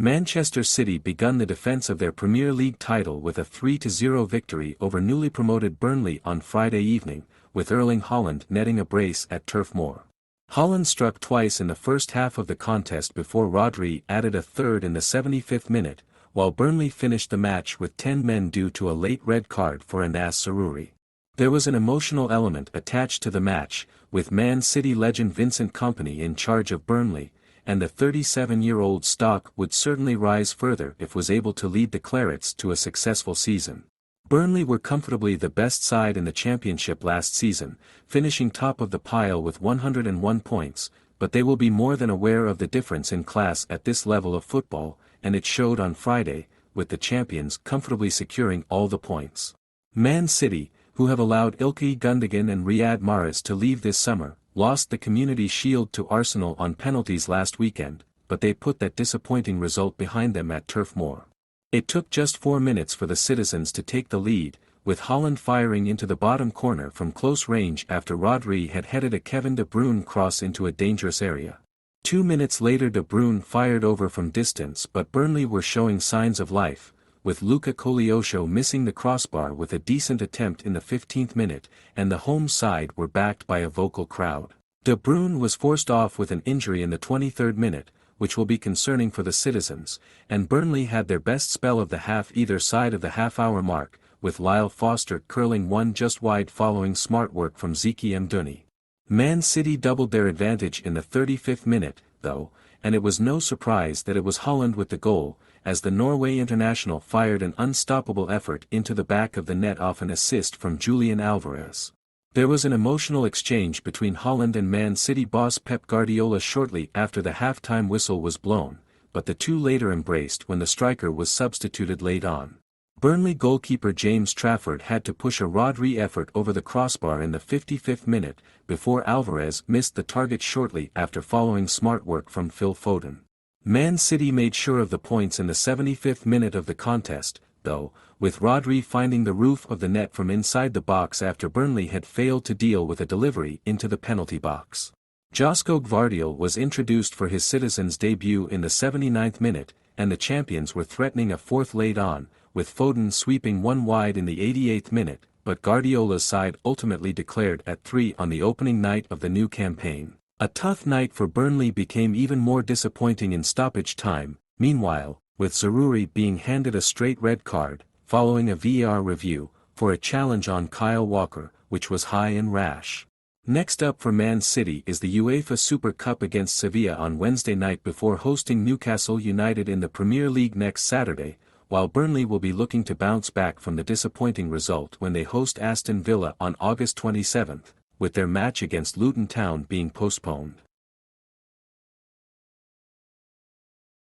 Manchester City begun the defence of their Premier League title with a 3-0 victory over newly promoted Burnley on Friday evening, with Erling Haaland netting a brace at Turf Moor. Haaland struck twice in the first half of the contest before Rodri added a third in the 75th minute, while Burnley finished the match with 10 men due to a late red card for Anas Saruri. There was an emotional element attached to the match, with Man City legend Vincent Kompany in charge of Burnley, and the 37-year-old stock would certainly rise further if was able to lead the Clarets to a successful season. Burnley were comfortably the best side in the Championship last season, finishing top of the pile with 101 points, but they will be more than aware of the difference in class at this level of football, and it showed on Friday, with the champions comfortably securing all the points. Man City, who have allowed Ilkay Gundogan and Riyad Mahrez to leave this summer, lost the Community Shield to Arsenal on penalties last weekend, but they put that disappointing result behind them at Turf Moor. It took just 4 minutes for the citizens to take the lead, with Haaland firing into the bottom corner from close range after Rodri had headed a Kevin De Bruyne cross into a dangerous area. 2 minutes later De Bruyne fired over from distance, but Burnley were showing signs of life, with Luka Koleosho missing the crossbar with a decent attempt in the 15th minute, and the home side were backed by a vocal crowd. De Bruyne was forced off with an injury in the 23rd minute, which will be concerning for the citizens, and Burnley had their best spell of the half either side of the half-hour mark, with Lyle Foster curling one just wide following smart work from Zeki Mduni. Man City doubled their advantage in the 35th minute, though, and it was no surprise that it was Haaland with the goal, as the Norway international fired an unstoppable effort into the back of the net off an assist from Julian Alvarez. There was an emotional exchange between Haaland and Man City boss Pep Guardiola shortly after the half-time whistle was blown, but the two later embraced when the striker was substituted late on. Burnley goalkeeper James Trafford had to push a Rodri effort over the crossbar in the 55th minute, before Alvarez missed the target shortly after following smart work from Phil Foden. Man City made sure of the points in the 75th minute of the contest, though, with Rodri finding the roof of the net from inside the box after Burnley had failed to deal with a delivery into the penalty box. Josko Gvardiol was introduced for his citizens' debut in the 79th minute, and the champions were threatening a fourth late on, with Foden sweeping one wide in the 88th minute, but Guardiola's side ultimately declared at 3 on the opening night of the new campaign. A tough night for Burnley became even more disappointing in stoppage time, meanwhile, with Saruri being handed a straight red card, following a VAR review, for a challenge on Kyle Walker, which was high and rash. Next up for Man City is the UEFA Super Cup against Sevilla on Wednesday night before hosting Newcastle United in the Premier League next Saturday, while Burnley will be looking to bounce back from the disappointing result when they host Aston Villa on August 27, with their match against Luton Town being postponed.